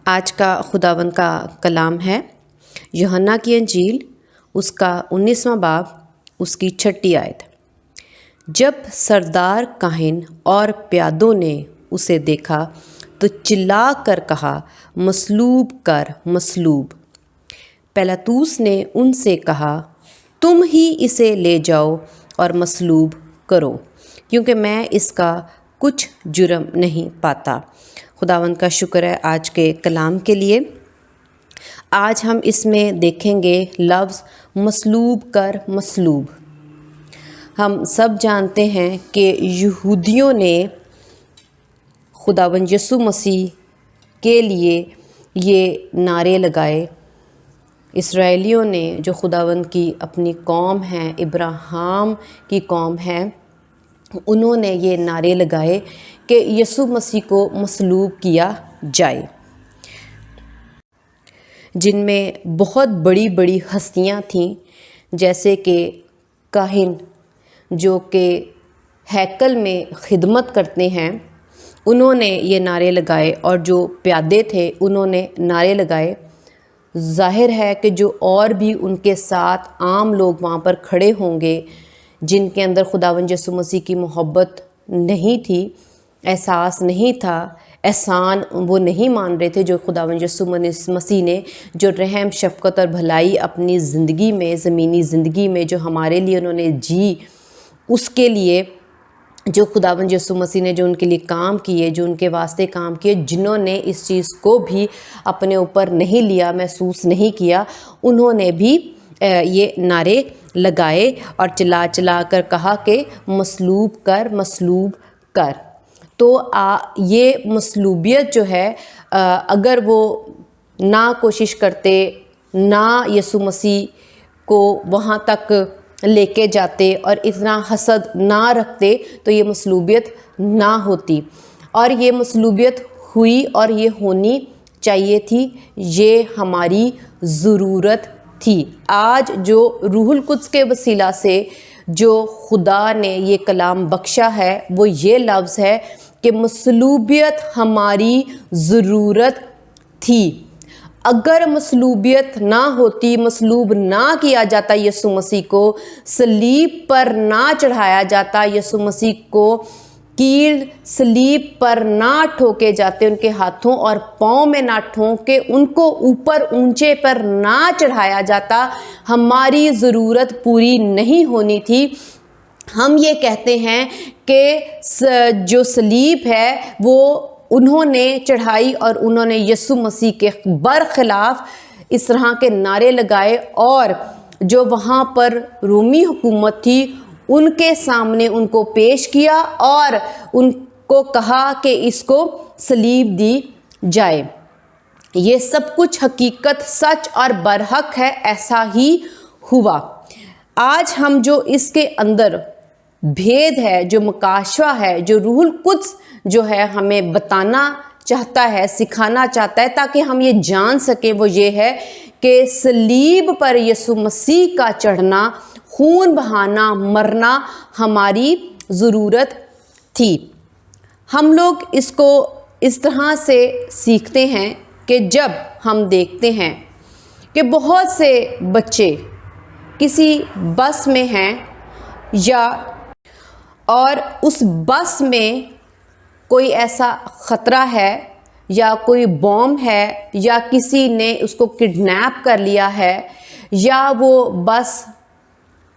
आज का खुदावंद का कलाम है यूहन्ना की अंजील उसका 19वां बाब उसकी 6ठी आयत। जब सरदार काहिन और प्यादों ने उसे देखा तो चिल्ला कर कहा, मसलूब कर, मसलूब। पिलातुस ने उनसे कहा, तुम ही इसे ले जाओ और मसलूब करो, क्योंकि मैं इसका कुछ जुर्म नहीं पाता। खुदावंद का शुक्र है आज के कलाम के लिए। आज हम इसमें देखेंगे लफ्ज़ मसलूब कर, मसलूब। हम सब जानते हैं कि यहूदियों ने खुदावंद यीशु मसीह के लिए ये नारे लगाए। इसराइलियों ने जो खुदावंद की अपनी कौम है, इब्राहिम की कौम है, उन्होंने ये नारे लगाए कि यीशु मसीह को मसलूब किया जाए, जिनमें बहुत बड़ी बड़ी हस्तियां थीं, जैसे कि काहिन जो कि हैकल में खिदमत करते हैं, उन्होंने ये नारे लगाए, और जो प्यादे थे उन्होंने नारे लगाए। जाहिर है कि जो और भी उनके साथ आम लोग वहाँ पर खड़े होंगे जिनके अंदर खुदावंद यीशु मसीह की मोहब्बत नहीं थी, एहसास नहीं था, एहसान वो नहीं मान रहे थे जो खुदावंद यीशु मसीह ने जो रहम शफ़क़त और भलाई अपनी ज़िंदगी में, ज़मीनी ज़िंदगी में जो हमारे लिए उन्होंने जी, उसके लिए जो खुदावंद यीशु मसीह ने जो उनके लिए काम किए, जो उनके वास्ते काम किए, जिन्होंने इस चीज़ को भी अपने ऊपर नहीं लिया, महसूस नहीं किया, उन्होंने भी ये नारे लगाए और चिल्ला चिल्ला कर कहा कि मसलूब कर, मसलूब कर। तो ये मसलूबियत जो है, अगर वो ना कोशिश करते, ना यीशु मसीह को वहाँ तक लेके जाते और इतना हसद ना रखते, तो ये मसलूबियत ना होती। और ये मसलूबियत हुई और ये होनी चाहिए थी, ये हमारी ज़रूरत थी। आज जो रूहुल कुद्स के वसीला से जो खुदा ने ये कलाम बख्शा है, वो ये लफ्ज़ है कि मसलूबियत हमारी ज़रूरत थी। अगर मसलूबियत ना होती, मसलूब ना किया जाता, यीशु मसीह को सलीब पर ना चढ़ाया जाता, यीशु मसीह को कील सलीब पर ना ठोके जाते, उनके हाथों और पाँव में ना ठोके, उनको ऊपर ऊंचे पर ना चढ़ाया जाता, हमारी ज़रूरत पूरी नहीं होनी थी। हम ये कहते हैं कि जो सलीब है वो उन्होंने चढ़ाई और उन्होंने यीशु मसीह के बरखिलाफ़ इस तरह के नारे लगाए, और जो वहाँ पर रोमी हुकूमत थी उनके सामने उनको पेश किया और उनको कहा कि इसको सलीब दी जाए। ये सब कुछ हकीकत, सच और बरहक है, ऐसा ही हुआ। आज हम जो इसके अंदर भेद है, जो मुकाशवा है, जो रूहुल कुद्स जो है हमें बताना चाहता है, सिखाना चाहता है, ताकि हम ये जान सकें, वो ये है कि सलीब पर यीशु मसीह का चढ़ना, खून बहाना, मरना हमारी ज़रूरत थी। हम लोग इसको इस तरह से सीखते हैं कि जब हम देखते हैं कि बहुत से बच्चे किसी बस में हैं और उस बस में कोई ऐसा ख़तरा है या कोई बॉम्ब है या किसी ने उसको किडनैप कर लिया है, या वो बस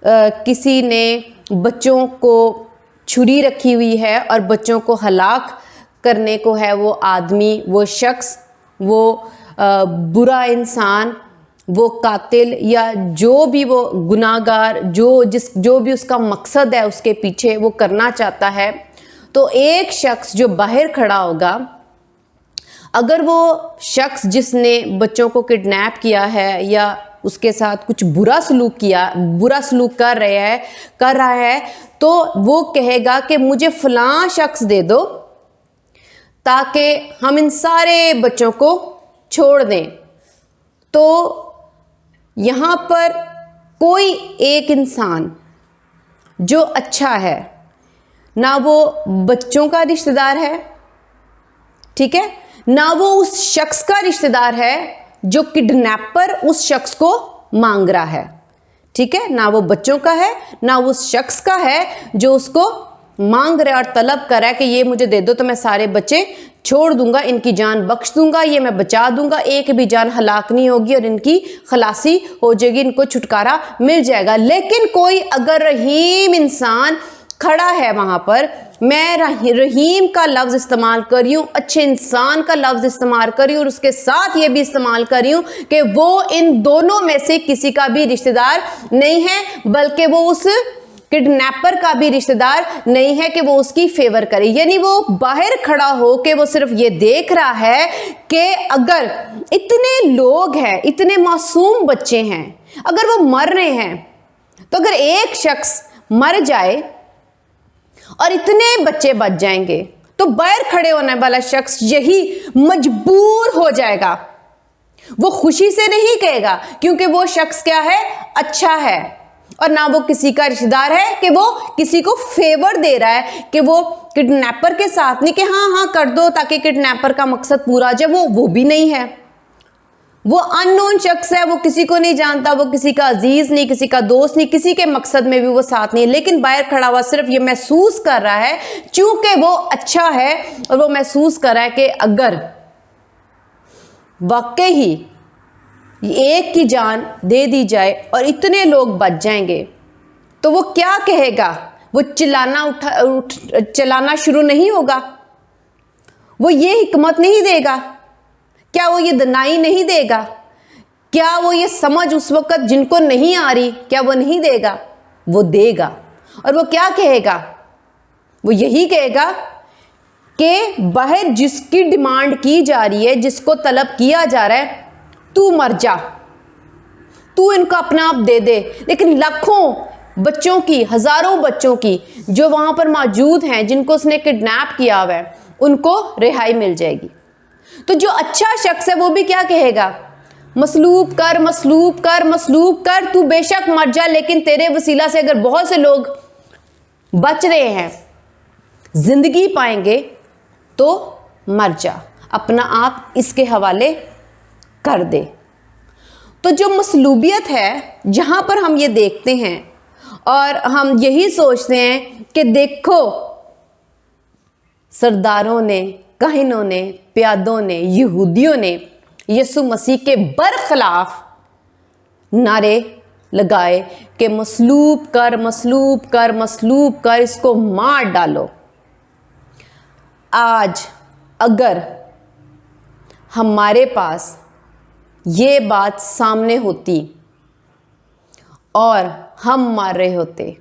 किसी ने बच्चों को छुरी रखी हुई है और बच्चों को हलाक करने को है, वो आदमी, वो शख्स, वो बुरा इंसान, वो कातिल या जो भी वो गुनाहगार, जो भी उसका मकसद है उसके पीछे वो करना चाहता है, तो एक शख्स जो बाहर खड़ा होगा, अगर वो शख्स जिसने बच्चों को किडनैप किया है या उसके साथ कुछ बुरा सलूक कर रहा है, तो वो कहेगा कि मुझे फलां शख्स दे दो ताकि हम इन सारे बच्चों को छोड़ दें। तो यहाँ पर कोई एक इंसान जो अच्छा है, ना वो बच्चों का रिश्तेदार है, ठीक है, ना वो उस शख्स का रिश्तेदार है जो किडनैपर उस शख्स को मांग रहा है, ठीक है, ना वो बच्चों का है, ना उस शख्स का है जो उसको मांग रहा है और तलब कर रहा है कि ये मुझे दे दो तो मैं सारे बच्चे छोड़ दूंगा, इनकी जान बख्श दूंगा, ये मैं बचा दूंगा, एक भी जान हलाक नहीं होगी और इनकी खलासी हो जाएगी, इनको छुटकारा मिल जाएगा। लेकिन कोई अगर रहीम इंसान खड़ा है वहां पर, मैं रहीम का लफ्ज़ इस्तेमाल कर रही हूँ, अच्छे इंसान का लफ्ज़ इस्तेमाल कर रही हूँ और उसके साथ ये भी इस्तेमाल कर रही हूँ कि वो इन दोनों में से किसी का भी रिश्तेदार नहीं है, बल्कि वो उस किडनैपर का भी रिश्तेदार नहीं है कि वो उसकी फेवर करे। यानी वो बाहर खड़ा हो के वो सिर्फ ये देख रहा है कि अगर इतने लोग हैं, इतने मासूम बच्चे हैं, अगर वो मर रहे हैं, तो अगर एक शख्स मर जाए और इतने बच्चे बच जाएंगे तो बाहर खड़े होने वाला शख्स यही मजबूर हो जाएगा, वो खुशी से नहीं कहेगा, क्योंकि वो शख्स क्या है, अच्छा है, और ना वो किसी का रिश्तेदार है कि वो किसी को फेवर दे रहा है, कि वो किडनैपर के साथ नहीं कि हाँ हाँ कर दो ताकि किडनैपर का मकसद पूरा हो जाए, वो भी नहीं है। वो अननोन शख्स है, वो किसी को नहीं जानता, वो किसी का अजीज नहीं, किसी का दोस्त नहीं, किसी के मकसद में भी वो साथ नहीं, लेकिन बाहर खड़ा हुआ सिर्फ ये महसूस कर रहा है चूंकि वो अच्छा है, और वो महसूस कर रहा है कि अगर वाकई ही एक की जान दे दी जाए और इतने लोग बच जाएंगे तो वो क्या कहेगा, वो चलाना शुरू नहीं होगा, वो ये हिकमत नहीं देगा, क्या वो ये दनाई नहीं देगा, क्या वो ये समझ उस वक्त जिनको नहीं आ रही क्या वो नहीं देगा, वो देगा। और वो क्या कहेगा, वो यही कहेगा कि बाहर जिसकी डिमांड की जा रही है, जिसको तलब किया जा रहा है, तू मर जा, तू इनको अपना आप दे दे, लेकिन लाखों बच्चों की, हजारों बच्चों की जो वहां पर मौजूद हैं, जिनको उसने किडनैप किया हुआ है, उनको रिहाई मिल जाएगी। तो जो अच्छा शख्स है वो भी क्या कहेगा, मसलूब कर, मसलूब कर, मसलूब कर, तू बेशक मर जा, लेकिन तेरे वसीला से अगर बहुत से लोग बच रहे हैं, जिंदगी पाएंगे, तो मर जा, अपना आप इसके हवाले कर दे। तो जो मसलूबियत है, जहां पर हम ये देखते हैं और हम यही सोचते हैं कि देखो सरदारों ने, काहिनों ने, प्यादों ने, यहूदियों ने यीशु मसीह के बरखिलाफ नारे लगाए कि मसलूब कर, मसलूब कर, मसलूब कर, इसको मार डालो। आज अगर हमारे पास ये बात सामने होती और हम मार रहे होते,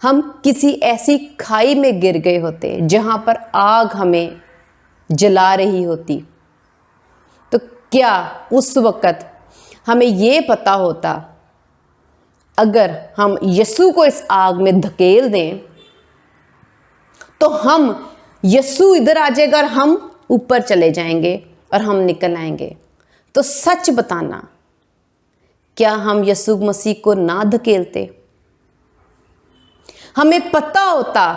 हम किसी ऐसी खाई में गिर गए होते जहां पर आग हमें जला रही होती, तो क्या उस वक़्त हमें ये पता होता, अगर हम यीशु को इस आग में धकेल दें तो हम यीशु इधर आ जाएगा और हम ऊपर चले जाएंगे और हम निकल आएंगे। तो सच बताना, क्या हम यीशु मसीह को ना धकेलते? हमें पता होता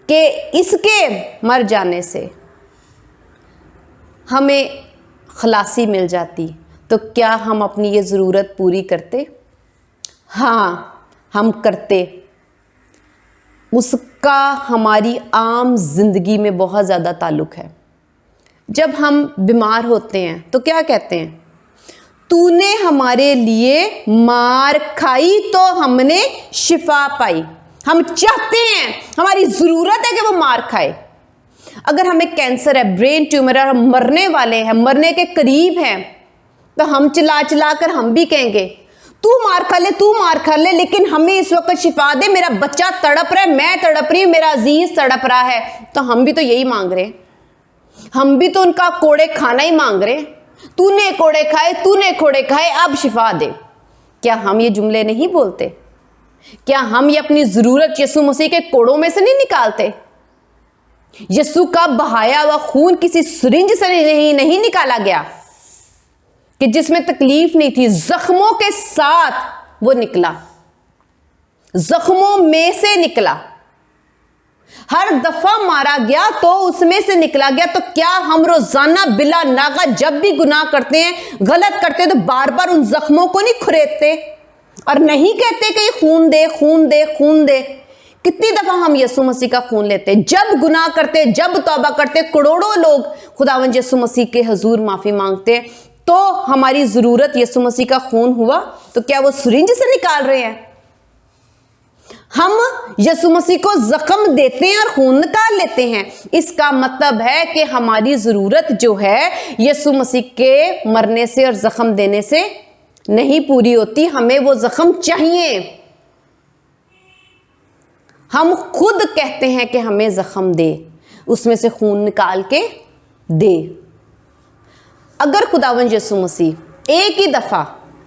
कि इसके मर जाने से हमें खलासी मिल जाती, तो क्या हम अपनी ये ज़रूरत पूरी करते? हाँ, हम करते। उसका हमारी आम जिंदगी में बहुत ज़्यादा ताल्लुक़ है। जब हम बीमार होते हैं तो क्या कहते हैं, तूने हमारे लिए मार खाई तो हमने शिफा पाई। हम चाहते हैं, हमारी ज़रूरत है कि वो मार खाए। अगर हमें कैंसर है, ब्रेन ट्यूमर है, हम मरने वाले हैं, मरने के करीब हैं, तो हम चिल्ला चिल्ला कर हम भी कहेंगे तू मार खा ले, तू मार खा ले, लेकिन हमें इस वक्त शिफा दे, मेरा बच्चा तड़प रहा है, मैं तड़प रही हूँ, मेरा अजीज तड़प रहा है। तो हम भी तो यही मांग रहे हैं, हम भी तो उनका कोड़े खाना ही मांग रहे हैं। तूने कोड़े खाए, तूने कोड़े खाए, अब शिफा दे। क्या हम ये जुमले नहीं बोलते? क्या हम ये अपनी ज़रूरत यीशु मसीह के कोड़ों में से नहीं निकालते? यीशु का बहाया हुआ खून किसी सिरिंज से नहीं निकाला गया कि जिसमें तकलीफ नहीं थी, जख्मों के साथ वो निकला, जख्मों में से निकला। हर दफा मारा गया तो उसमें से निकला गया। तो क्या हम रोजाना बिला नागा जब भी गुनाह करते हैं, गलत करते हैं, तो बार बार उन जख्मों को नहीं खुरेदते और नहीं कहते कि खून दे, खून दे, खून दे? कितनी दफा हम यीशु मसीह का खून लेते हैं जब गुनाह करते, जब तौबा करते। करोड़ों लोग खुदावंद यीशु मसीह के हुजूर माफी मांगते हैं। तो हमारी जरूरत यीशु मसीह का खून हुआ तो क्या वो सिरिंज से निकाल रहे हैं? हम यीशु मसीह को जख्म देते हैं और खून निकाल लेते हैं। इसका मतलब है कि हमारी जरूरत जो है यीशु मसीह के मरने से और जख्म देने से नहीं पूरी होती। हमें वो जख्म चाहिए। हम खुद कहते हैं कि हमें जख्म दे, उसमें से खून निकाल के दे। अगर खुदावंद यीशु मसीह एक ही दफा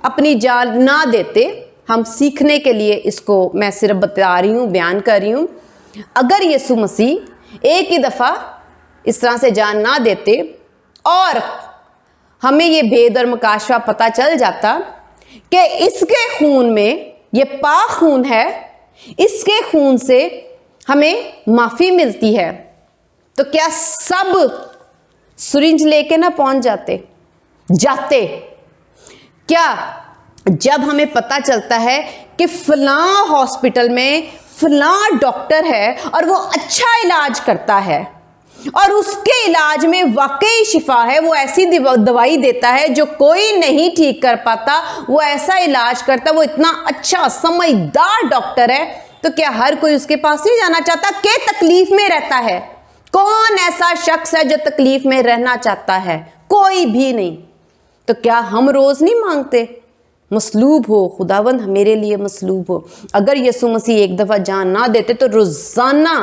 अपनी जान ना देते, हम सीखने के लिए इसको मैं सिर्फ बता रही हूँ, बयान कर रही हूँ। अगर यीशु मसीह एक ही दफा इस तरह से जान ना देते और हमें ये भेद और मुकाशवा पता चल जाता कि इसके खून में, ये पाक खून है, इसके खून से हमें माफी मिलती है, तो क्या सब सिरिंज लेके ना पहुंच जाते? क्या जब हमें पता चलता है कि फलां हॉस्पिटल में फलां डॉक्टर है और वो अच्छा इलाज करता है और उसके इलाज में वाकई शिफा है, वो ऐसी दवाई देता है जो कोई नहीं ठीक कर पाता, वो ऐसा इलाज करता, वो इतना अच्छा समझदार डॉक्टर है, तो क्या हर कोई उसके पास नहीं जाना चाहता? के तकलीफ में रहता है? कौन ऐसा शख्स है जो तकलीफ में रहना चाहता है? कोई भी नहीं। तो क्या हम रोज नहीं मांगते, मसलूब हो खुदावंद, मेरे लिए मसलूब हो? अगर यीशु मसीह एक दफा जान ना देते तो रोजाना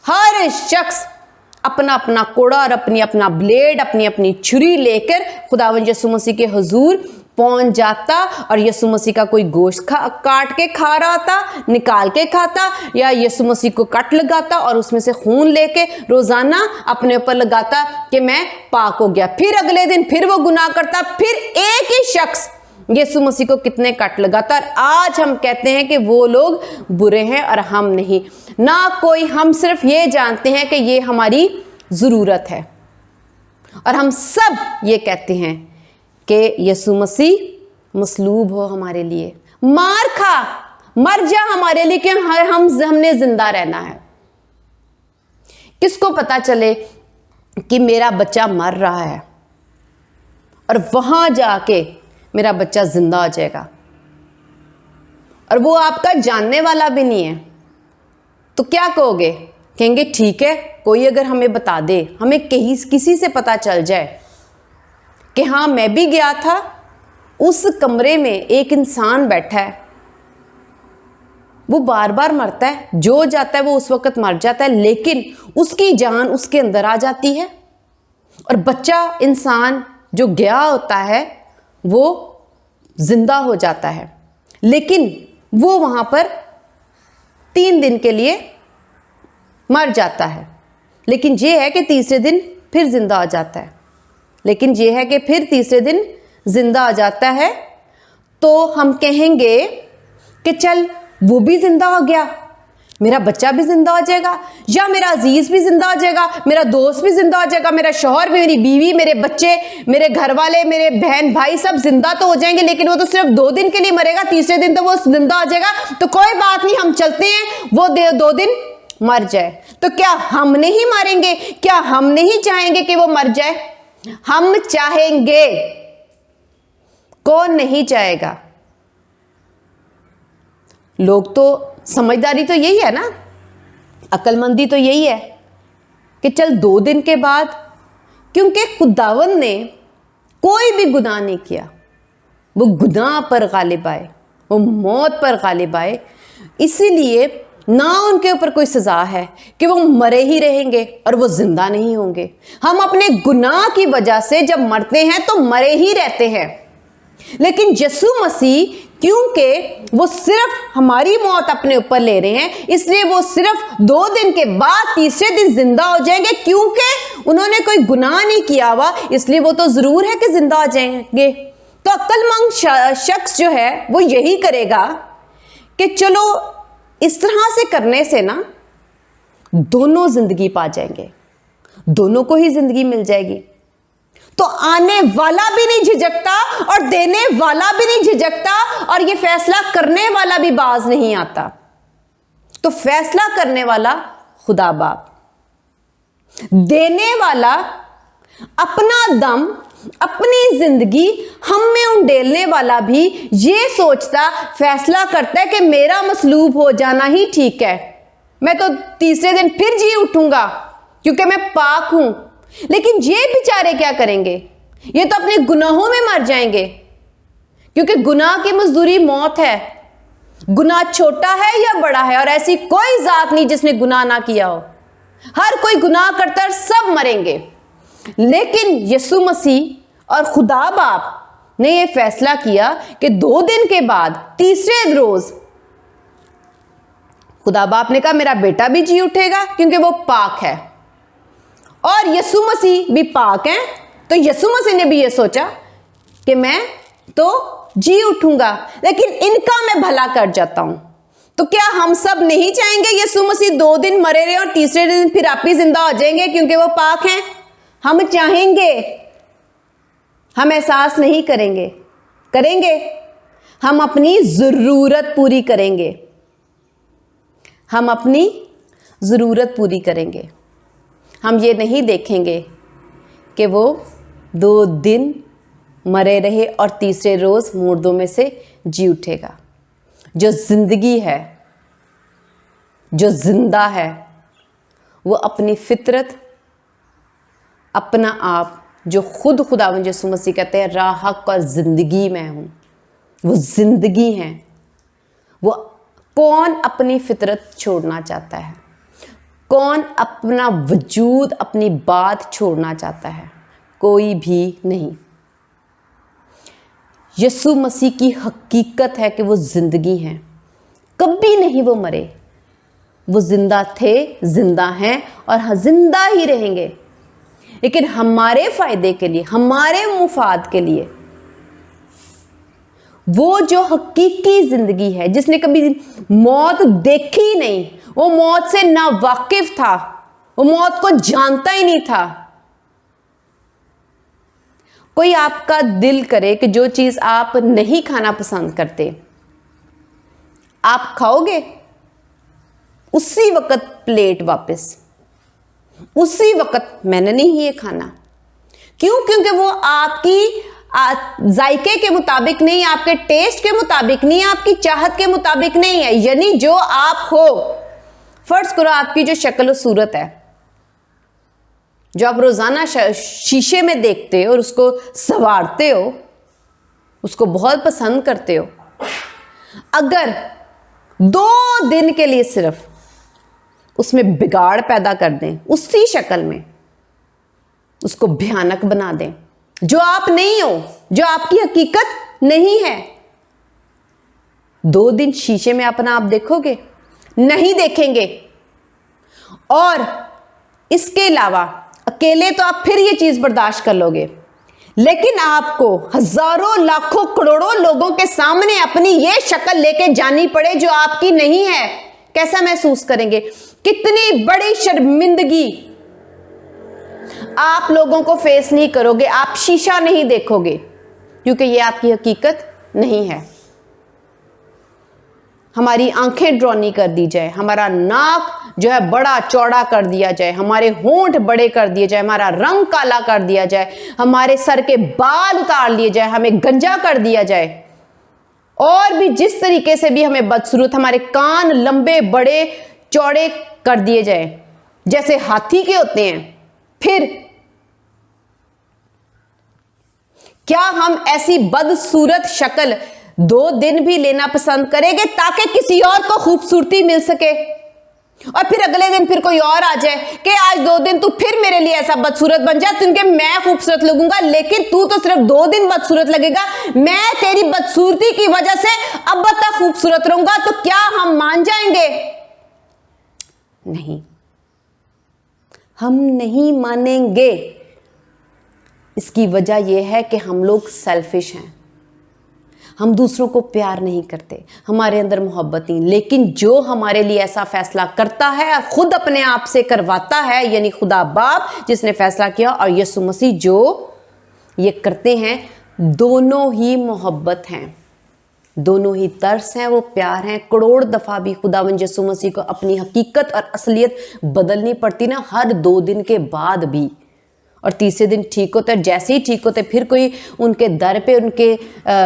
हर शख्स अपना अपना कोड़ा और अपनी अपना ब्लेड, अपनी अपनी छुरी लेकर खुदावंद यीशु मसीह के हुजूर पहुंच जाता और यीशु मसीह का कोई गोश्त काट के खा रहा था, निकाल के खाता, या यीशु मसीह को कट लगाता और उसमें से खून लेके रोजाना अपने ऊपर लगाता कि मैं पाक हो गया। फिर अगले दिन फिर वो गुनाह करता, फिर एक ही शख्स यीशु मसीह को कितने कट लगाता। और आज हम कहते हैं कि वो लोग बुरे हैं और हम नहीं, ना कोई, हम सिर्फ ये जानते हैं कि ये हमारी जरूरत है और हम सब ये कहते हैं कि यीशु मसीह मसलूब हो हमारे लिए, मार खा, मर जा हमारे लिए, कि हमने जिंदा रहना है। किसको पता चले कि मेरा बच्चा मर रहा है और वहां जाके मेरा बच्चा जिंदा हो जाएगा और वो आपका जानने वाला भी नहीं है, तो क्या कहोगे? कहेंगे ठीक है, कोई अगर हमें बता दे, हमें किसी से पता चल जाए कि हाँ मैं भी गया था, उस कमरे में एक इंसान बैठा है, वो बार बार मरता है, जो जाता है वो उस वक्त मर जाता है, लेकिन उसकी जान उसके अंदर आ जाती है और बच्चा, इंसान जो गया होता है वो जिंदा हो जाता है, लेकिन वो वहां पर 3 दिन के लिए मर जाता है, लेकिन ये है कि तीसरे दिन फिर जिंदा हो जाता है, लेकिन ये है कि फिर तीसरे दिन जिंदा हो जाता है। तो हम कहेंगे कि चल वो भी जिंदा हो गया, मेरा बच्चा भी जिंदा हो जाएगा, या मेरा अजीज भी जिंदा हो जाएगा, मेरा दोस्त भी जिंदा हो जाएगा, मेरा शौहर भी, मेरी बीवी, मेरे बच्चे, मेरे घर वाले, मेरे बहन भाई सब जिंदा तो हो जाएंगे, लेकिन वो तो सिर्फ 2 दिन के लिए मरेगा, तीसरे दिन तो वो जिंदा हो जाएगा। तो कोई बात नहीं, हम चलते हैं, वो 2 दिन मर जाए। तो क्या हम नहीं मारेंगे? क्या हम नहीं चाहेंगे कि वो मर जाए? हम चाहेंगे, कौन नहीं चाहेगा? लोग तो, समझदारी तो यही है ना, अक्लमंदी तो यही है कि चल 2 दिन के बाद, क्योंकि खुदावंद ने कोई भी गुनाह नहीं किया, वो गुनाह पर गालिब आए, वो मौत पर गालिब आए, इसीलिए ना उनके ऊपर कोई सजा है कि वो मरे ही रहेंगे और वो जिंदा नहीं होंगे। हम अपने गुनाह की वजह से जब मरते हैं तो मरे ही रहते हैं, लेकिन यीशु मसीह क्योंकि वो सिर्फ हमारी मौत अपने ऊपर ले रहे हैं, इसलिए वो सिर्फ 2 दिन के बाद तीसरे दिन जिंदा हो जाएंगे, क्योंकि उन्होंने कोई गुनाह नहीं किया हुआ, इसलिए वो तो जरूर है कि जिंदा हो जाएंगे। तो अक्लमंद शख्स जो है वो यही करेगा कि चलो इस तरह से करने से ना दोनों जिंदगी पा जाएंगे, दोनों को ही जिंदगी मिल जाएगी। तो आने वाला भी नहीं झिझकता और देने वाला भी नहीं झिझकता, और ये फैसला करने वाला भी बाज नहीं आता। तो फैसला करने वाला खुदा बाप, देने वाला अपना दम, अपनी जिंदगी हम में उंडेलने वाला भी ये सोचता, फैसला करता है कि मेरा मसलूब हो जाना ही ठीक है, मैं तो तीसरे दिन फिर जी उठूंगा क्योंकि मैं पाक हूं। लेकिन ये बेचारे क्या करेंगे? ये तो अपने गुनाहों में मर जाएंगे, क्योंकि गुनाह की मजदूरी मौत है। गुनाह छोटा है या बड़ा है, और ऐसी कोई जात नहीं जिसने गुनाह ना किया हो। हर कोई गुनाह करता है, सब मरेंगे। लेकिन यीशु मसीह और खुदा बाप ने यह फैसला किया कि 2 दिन के बाद तीसरे रोज खुदा बाप ने कहा मेरा बेटा भी जी उठेगा क्योंकि वो पाक है, और यीशु मसीह भी पाक हैं। तो यीशु मसीह ने भी ये सोचा कि मैं तो जी उठूंगा, लेकिन इनका मैं भला कर जाता हूं। तो क्या हम सब नहीं चाहेंगे यीशु मसीह 2 दिन मरे रहे और तीसरे दिन फिर आप ही जिंदा हो जाएंगे क्योंकि वो पाक हैं? हम चाहेंगे, हम एहसास नहीं करेंगे, करेंगे हम अपनी जरूरत पूरी करेंगे, हम अपनी जरूरत पूरी करेंगे। हम ये नहीं देखेंगे कि वो 2 दिन मरे रहे और तीसरे रोज मुर्दों में से जी उठेगा। जो जिंदगी है, जो जिंदा है, वो अपनी फितरत, अपना आप, जो खुद खुदावंद यीशु मसीह कहते हैं राह हक और जिंदगी मैं हूं, वो जिंदगी है। वो कौन अपनी फितरत छोड़ना चाहता है? कौन अपना वजूद, अपनी बात छोड़ना चाहता है? कोई भी नहीं। यीशु मसीह की हकीकत है कि वो जिंदगी हैं, कभी नहीं वो मरे। वो जिंदा थे, जिंदा हैं और हाँ जिंदा ही रहेंगे। लेकिन हमारे फायदे के लिए, हमारे मुफाद के लिए, वो जो हकीकी जिंदगी है, जिसने कभी मौत देखी नहीं, वो मौत से ना वाकिफ था, वो मौत को जानता ही नहीं था। कोई आपका दिल करे कि जो चीज आप नहीं खाना पसंद करते, आप खाओगे उसी वक्त प्लेट वापस, उसी वक्त मैंने नहीं ये खाना। क्यों? क्योंकि वो आपकी जायके के मुताबिक नहीं, आपके टेस्ट के मुताबिक नहीं, आपकी चाहत के मुताबिक नहीं है। यानी जो आप हो, फर्ज करो आपकी जो शक्ल और सूरत है, जो आप रोजाना शीशे में देखते हो और उसको संवारते हो, उसको बहुत पसंद करते हो, अगर 2 दिन के लिए सिर्फ उसमें बिगाड़ पैदा कर दें, उसी शक्ल में उसको भयानक बना दें, जो आप नहीं हो, जो आपकी हकीकत नहीं है, 2 दिन शीशे में अपना आप देखोगे? नहीं देखेंगे। और इसके अलावा अकेले तो आप फिर ये चीज बर्दाश्त कर लोगे, लेकिन आपको हजारों लाखों करोड़ों लोगों के सामने अपनी ये शक्ल लेके जानी पड़े जो आपकी नहीं है, कैसा महसूस करेंगे? कितनी बड़ी शर्मिंदगी। आप लोगों को फेस नहीं करोगे, आप शीशा नहीं देखोगे, क्योंकि ये आपकी हकीकत नहीं है। हमारी आंखें ड्रॉनी कर दी जाए, हमारा नाक जो है बड़ा चौड़ा कर दिया जाए, हमारे होंठ बड़े कर दिए जाए, हमारा रंग काला कर दिया जाए, हमारे सर के बाल उतार लिए जाए, हमें गंजा कर दिया जाए, और भी जिस तरीके से भी हमें बदसूरत, हमारे कान लंबे बड़े चौड़े कर दिए जाए जैसे हाथी के होते हैं, फिर क्या हम ऐसी बदसूरत शक्ल 2 दिन भी लेना पसंद करेंगे ताकि किसी और को खूबसूरती मिल सके, और फिर अगले दिन फिर कोई और आ जाए कि आज 2 दिन तू फिर मेरे लिए ऐसा बदसूरत बन जा क्योंकि मैं खूबसूरत लगूंगा, लेकिन तू तो सिर्फ 2 दिन बदसूरत लगेगा, मैं तेरी बदसूरती की वजह से अब तक खूबसूरत रहूंगा। तो क्या हम मान जाएंगे? नहीं, हम नहीं मानेंगे। इसकी वजह यह है कि हम लोग सेल्फिश हैं, हम दूसरों को प्यार नहीं करते, हमारे अंदर मोहब्बत नहीं। लेकिन जो हमारे लिए ऐसा फैसला करता है, खुद अपने आप से करवाता है, यानी खुदा बाप जिसने फैसला किया और यीशु मसीह जो ये करते हैं, दोनों ही मोहब्बत हैं, दोनों ही तरस हैं, वो प्यार हैं। करोड़ दफ़ा भी खुदावंद यीशु मसीह को अपनी हकीकत और असलियत बदलनी पड़ती ना, हर 2 दिन के बाद भी, और तीसरे दिन ठीक होता है। जैसे ही ठीक होते फिर कोई उनके दर पे, उनके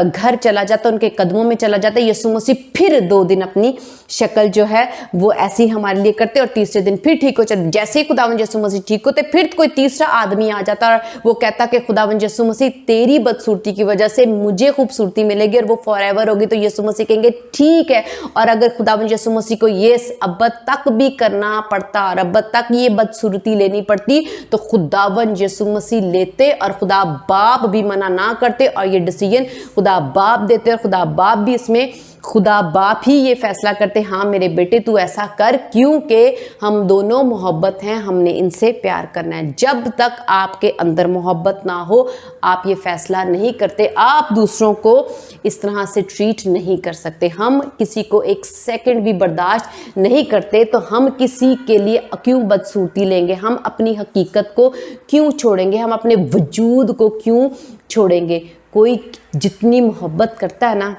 घर चला जाता, उनके कदमों में चला जाता, यीशु मसीह फिर 2 दिन अपनी शक्ल जो है वो ऐसी हमारे लिए करते, और तीसरे दिन फिर ठीक हो जाते। जैसे ही खुदावंद यीशु मसीह ठीक होते फिर कोई तीसरा आदमी आ जाता और वो कहता कि खुदावंद यीशु मसीह तेरी बदसूरती की वजह से मुझे खूबसूरती मिलेगी और वो फॉरएवर होगी। तो यीशु मसीह कहेंगे ठीक है। और अगर खुदावंद यीशु मसीह को ये अब तक भी करना पड़ता और अब तक ये बदसूरती लेनी पड़ती, तो खुदावंद यीशु मसीह लेते और खुदा बाप भी मना ना करते, और ये डिसीजन खुदा बाप देते, और खुदा बाप भी इसमें खुदा बाप ही ये फैसला करते, हाँ मेरे बेटे तू ऐसा कर, क्योंकि हम दोनों मोहब्बत हैं, हमने इनसे प्यार करना है। जब तक आपके अंदर मोहब्बत ना हो, आप ये फैसला नहीं करते, आप दूसरों को इस तरह से ट्रीट नहीं कर सकते। हम किसी को 1 सेकंड भी बर्दाश्त नहीं करते, तो हम किसी के लिए क्यों बदसूरती लेंगे, हम अपनी हकीकत को क्यों छोड़ेंगे, हम अपने वजूद को क्यों छोड़ेंगे। कोई जितनी मोहब्बत करता है ना,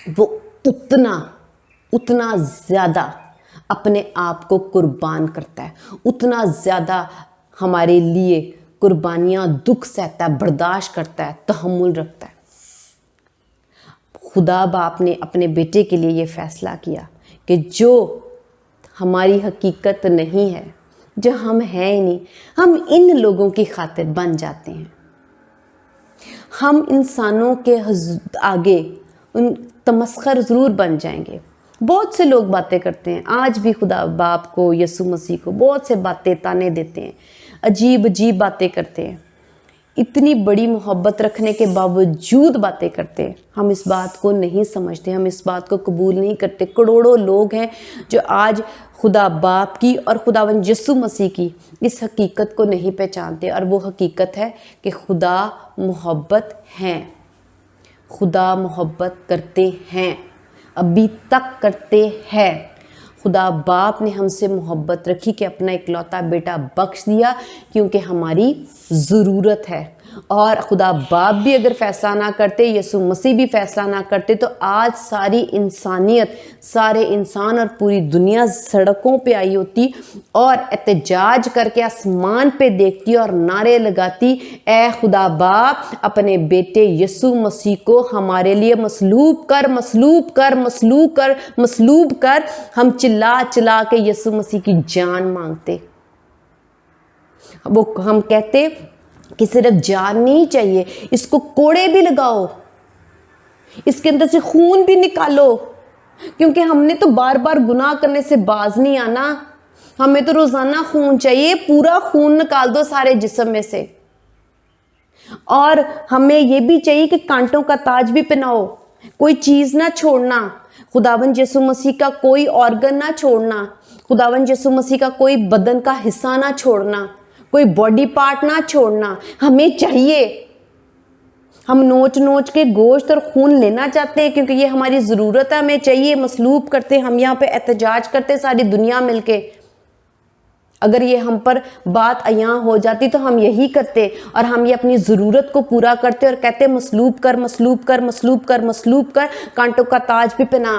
वो उतना ज़्यादा अपने आप को कुर्बान करता है, उतना ज़्यादा हमारे लिए कुर्बानियाँ, दुख सहता है, बर्दाश्त करता है, तहम्मुल रखता है। खुदा बाप ने अपने बेटे के लिए ये फैसला किया कि जो हमारी हकीकत नहीं है, जो हम हैं ही नहीं, हम इन लोगों की खातिर बन जाते हैं। हम इंसानों के आगे उन तमस्खर ज़रूर बन जाएंगे। बहुत से लोग बातें करते हैं, आज भी खुदा बाप को, यीशु मसीह को बहुत से बातें ताने देते हैं, अजीब अजीब बातें करते हैं, इतनी बड़ी मोहब्बत रखने के बावजूद बातें करते हैं। हम इस बात को नहीं समझते, हम इस बात को कबूल नहीं करते। करोड़ों लोग हैं जो आज खुदा बाप की और खुदावंद यीशु मसीह की इस हकीकत को नहीं पहचानते, और वो हकीकत है कि खुदा मोहब्बत है, खुदा मोहब्बत करते हैं, अभी तक करते हैं। खुदा बाप ने हमसे मोहब्बत रखी कि अपना इकलौता बेटा बख्श दिया, क्योंकि हमारी ज़रूरत है। और खुदा बाप भी अगर फैसला ना करते, यीशु मसीह भी फैसला ना करते, तो आज सारी इंसानियत, सारे इंसान और पूरी दुनिया सड़कों पे आई होती और एहतजाज करके आसमान पे देखती और नारे लगाती, ए खुदा बाप, अपने बेटे यीशु मसीह को हमारे लिए मसलूब कर, मसलूब कर, मसलूब कर, मसलूब कर। हम चिल्ला चिल्ला के यीशु मसीह की जान मांगते। वो हम कहते कि सिर्फ जान नहीं चाहिए, इसको कोड़े भी लगाओ, इसके अंदर से खून भी निकालो, क्योंकि हमने तो बार बार गुनाह करने से बाज नहीं आना, हमें तो रोजाना खून चाहिए, पूरा खून निकाल दो सारे जिस्म में से। और हमें ये भी चाहिए कि कांटों का ताज भी पहनाओ, कोई चीज ना छोड़ना, खुदावंद यीशु मसीह का कोई ऑर्गन ना छोड़ना, खुदावंद यीशु मसीह का कोई बदन का हिस्सा ना छोड़ना, कोई बॉडी पार्ट ना छोड़ना। हमें चाहिए, हम नोच नोच के गोश्त और खून लेना चाहते हैं, क्योंकि ये हमारी ज़रूरत है, हमें चाहिए। मसलूब करते, हम यहाँ पे एहतजाज करते सारी दुनिया मिलके। अगर ये हम पर बात यहाँ हो जाती तो हम यही करते, और हम ये अपनी ज़रूरत को पूरा करते और कहते मसलूब कर, मसलूब कर, मसलूब कर, मसलूब कर, कांटों का ताज भी पहना,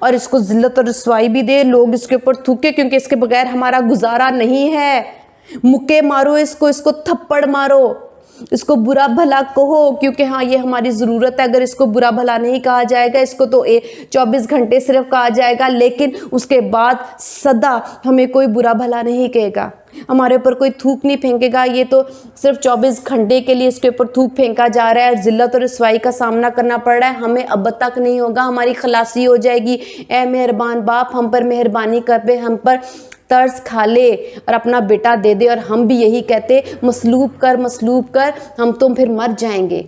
और इसको जिल्लत और रुसवाई भी दे, लोग इसके ऊपर थूके, क्योंकि इसके बगैर हमारा गुजारा नहीं है। मुक्के मारो इसको, इसको थप्पड़ मारो, इसको बुरा भला कहो, क्योंकि हाँ ये हमारी ज़रूरत है। अगर इसको बुरा भला नहीं कहा जाएगा, इसको तो 24 घंटे सिर्फ कहा जाएगा, लेकिन उसके बाद सदा हमें कोई बुरा भला नहीं कहेगा, हमारे ऊपर कोई थूक नहीं फेंकेगा। ये तो सिर्फ 24 घंटे के लिए इसके ऊपर थूक फेंका जा रहा है, जिल्लत और रुसवाई का सामना करना पड़ रहा है, हमें अब तक नहीं होगा, हमारी खलासी हो जाएगी। ए मेहरबान बाप, हम पर मेहरबानी कर पे, हम पर तरस खा ले और अपना बेटा दे दे। और हम भी यही कहते मसलूब कर, मसलूब कर, हम तो फिर मर जाएंगे।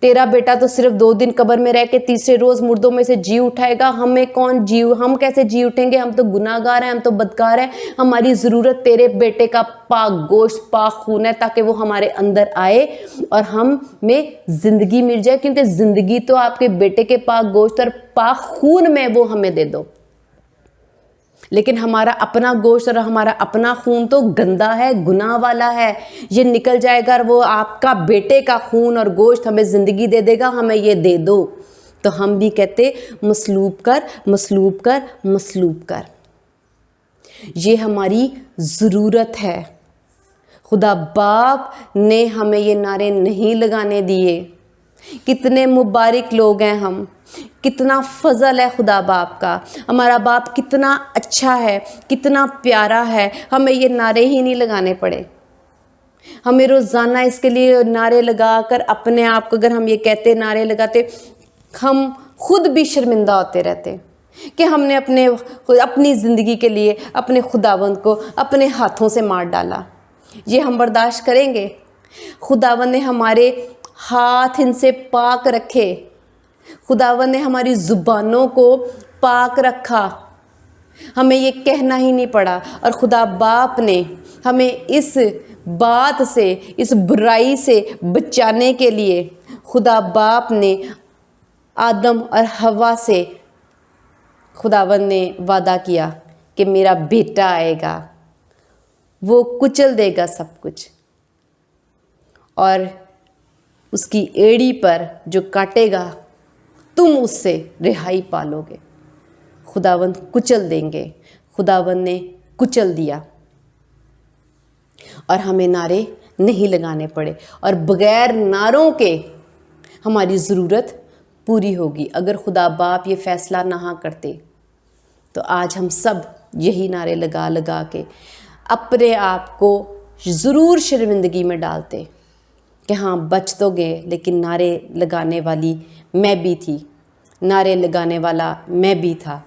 तेरा बेटा तो सिर्फ 2 दिन कब्र में रह के तीसरे रोज मुर्दों में से जी उठाएगा। हमें कौन हम कैसे जी उठेंगे? हम तो गुनाहगार हैं, हम तो बदकार हैं। हमारी ज़रूरत तेरे बेटे का पाक गोश्त, पाक खून है, ताकि वो हमारे अंदर आए और हमें ज़िंदगी मिल जाए, क्योंकि ज़िंदगी तो आपके बेटे के पाक गोश्त और पाक खून में वो हमें दे दो। लेकिन हमारा अपना गोश्त और हमारा अपना खून तो गंदा है, गुनाह वाला है। ये निकल जाएगा और वो आपका बेटे का खून और गोश्त हमें ज़िंदगी दे देगा, हमें ये दे दो। तो हम भी कहते मसलूब कर, मसलूब कर, मसलूब कर। ये हमारी ज़रूरत है। खुदा बाप ने हमें ये नारे नहीं लगाने दिए। कितने मुबारक लोग हैं हम, कितना फजल है खुदा बाप का। हमारा बाप कितना अच्छा है, कितना प्यारा है, हमें ये नारे ही नहीं लगाने पड़े। हमें रोज़ाना इसके लिए नारे लगाकर अपने आप को, अगर हम ये कहते नारे लगाते, हम खुद भी शर्मिंदा होते रहते कि हमने अपनी ज़िंदगी के लिए अपने खुदावंद को अपने हाथों से मार डाला। ये हम बर्दाश्त करेंगे? खुदावंद ने हमारे हाथ इनसे पाक रखे, खुदावंद ने हमारी ज़ुबानों को पाक रखा, हमें ये कहना ही नहीं पड़ा। और खुदा बाप ने हमें इस बात से, इस बुराई से बचाने के लिए खुदा बाप ने आदम और हवा से खुदावंद ने वादा किया कि मेरा बेटा आएगा, वो कुचल देगा सब कुछ, और उसकी एड़ी पर जो काटेगा तुम उससे रिहाई पालोगे। खुदावंद कुचल देंगे। खुदावंद ने कुचल दिया और हमें नारे नहीं लगाने पड़े, और बग़ैर नारों के हमारी ज़रूरत पूरी होगी। अगर खुदा बाप ये फ़ैसला ना करते तो आज हम सब यही नारे लगा लगा के अपने आप को ज़रूर शर्मिंदगी में डालते कि हाँ बच तो गए, लेकिन नारे लगाने वाली मैं भी थी, नारे लगाने वाला मैं भी था।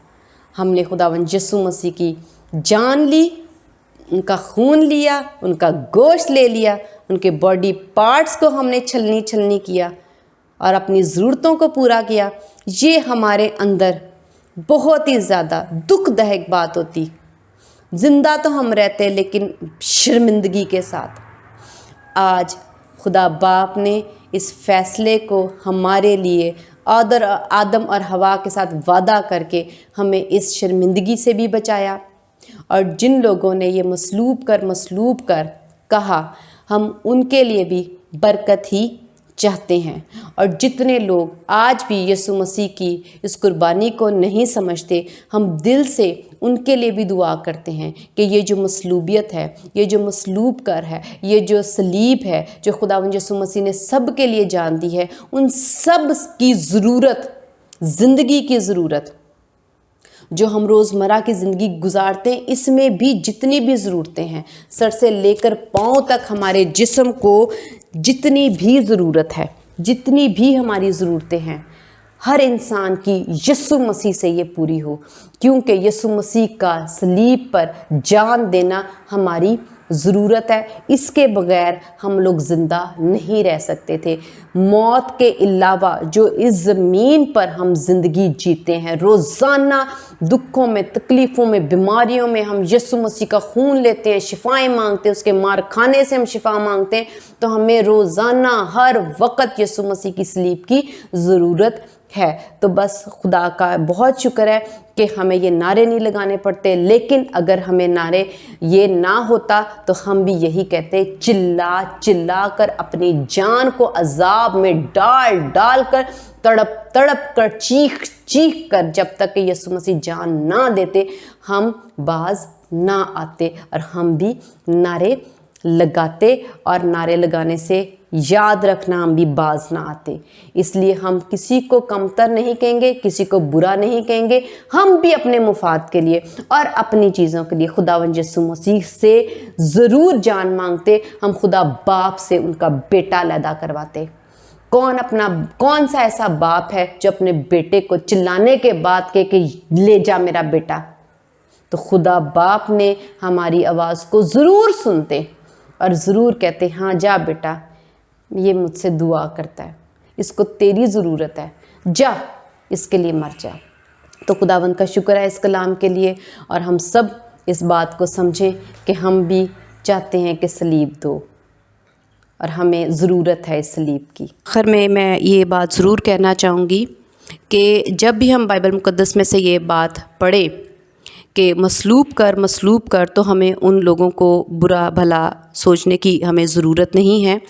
हमने खुदावंद यीशु मसीह की जान ली, उनका खून लिया, उनका गोश्त ले लिया, उनके बॉडी पार्ट्स को हमने छलनी छलनी किया और अपनी ज़रूरतों को पूरा किया। ये हमारे अंदर बहुत ही ज़्यादा दुखदायक बात होती। ज़िंदा तो हम रहते लेकिन शर्मिंदगी के साथ। आज खुदा बाप ने इस फ़ैसले को हमारे लिए आदम और हवा के साथ वादा करके हमें इस शर्मिंदगी से भी बचाया। और जिन लोगों ने ये मसलूब कर कहा, हम उनके लिए भी बरकत ही चाहते हैं। और जितने लोग आज भी यीशु मसीह की इस कुर्बानी को नहीं समझते, हम दिल से उनके लिए भी दुआ करते हैं कि ये जो मसलूबियत है, ये जो मसलूब कर है, ये जो सलीब है, जो खुदावंद यीशु मसीह ने सब के लिए जान दी है, उन सब की ज़रूरत, ज़िंदगी की ज़रूरत जो हम रोज़मर्रा की ज़िंदगी गुजारते हैं, इसमें भी जितनी भी ज़रूरतें हैं, सर से लेकर पाँव तक हमारे जिस्म को जितनी भी ज़रूरत है, जितनी भी हमारी ज़रूरतें हैं, हर इंसान की यीशु मसीह से ये पूरी हो। क्योंकि यीशु मसीह का सलीब पर जान देना हमारी ज़रूरत है। इसके बग़ैर हम लोग ज़िंदा नहीं रह सकते थे। मौत के अलावा जो इस ज़मीन पर हम ज़िंदगी जीते हैं, रोज़ाना दुखों में, तकलीफ़ों में, बीमारियों में हम यीशु मसीह का खून लेते हैं, शिफाएं मांगते हैं, उसके मार खाने से हम शिफा मांगते हैं। तो हमें रोज़ाना हर वक्त यीशु मसीह की सलीब की ज़रूरत है। तो बस खुदा का बहुत शुक्र है कि हमें ये नारे नहीं लगाने पड़ते। लेकिन अगर हमें नारे ये ना होता तो हम भी यही कहते, चिल्ला चिल्ला कर अपनी जान को अजाब में डाल डाल कर, तड़प तड़प कर, चीख चीख कर, जब तक कि यीशु मसीह जान ना देते, हम बाज ना आते और हम भी नारे लगाते। और नारे लगाने से याद रखना, हम भी बाज ना आते। इसलिए हम किसी को कमतर नहीं कहेंगे, किसी को बुरा नहीं कहेंगे। हम भी अपने मुफाद के लिए और अपनी चीज़ों के लिए खुदावंद यीशु मसीह से ज़रूर जान मांगते। हम खुदा बाप से उनका बेटा पैदा करवाते। कौन सा ऐसा बाप है जो अपने बेटे को चिल्लाने के बाद कहे कि ले जा मेरा बेटा? तो खुदा बाप ने हमारी आवाज़ को ज़रूर सुनते और ज़रूर कहते, हाँ जा बेटा, ये मुझसे दुआ करता है, इसको तेरी ज़रूरत है, जा इसके लिए मर जा। तो खुदावंद का शुक्र है इस कलाम के लिए, और हम सब इस बात को समझें कि हम भी चाहते हैं कि सलीब दो, और हमें ज़रूरत है इस सलीब की। आखिर में मैं ये बात ज़रूर कहना चाहूँगी कि जब भी हम बाइबल मुक़द्दस में से ये बात पढ़ें कि मसलूब कर, तो हमें उन लोगों को बुरा भला सोचने की हमें ज़रूरत नहीं है।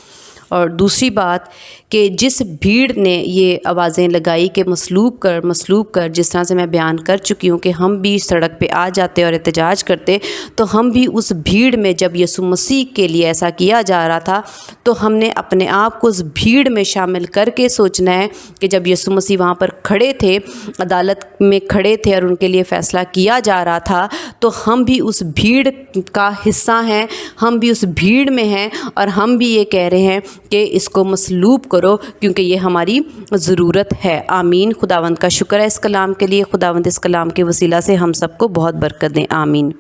और दूसरी बात कि जिस भीड़ ने ये आवाज़ें लगाई कि मसलूब कर, जिस तरह से मैं बयान कर चुकी हूँ कि हम भी सड़क पे आ जाते और एहतजाज करते, तो हम भी उस भीड़ में, जब यीशु मसीह के लिए ऐसा किया जा रहा था, तो हमने अपने आप को उस भीड़ में शामिल करके सोचना है कि जब यीशु मसीह वहाँ पर खड़े थे, अदालत में खड़े थे और उनके लिए फ़ैसला किया जा रहा था, तो हम भी उस भीड़ का हिस्सा हैं, हम भी उस भीड़ में हैं, और हम भी ये कह रहे हैं कि इसको मसलूब करो, क्योंकि ये हमारी ज़रूरत है। आमीन। खुदावंद का शुक्र है इस कलाम के लिए। खुदावंद इस कलाम के वसीला से हम सबको बहुत बरकत दें। आमीन।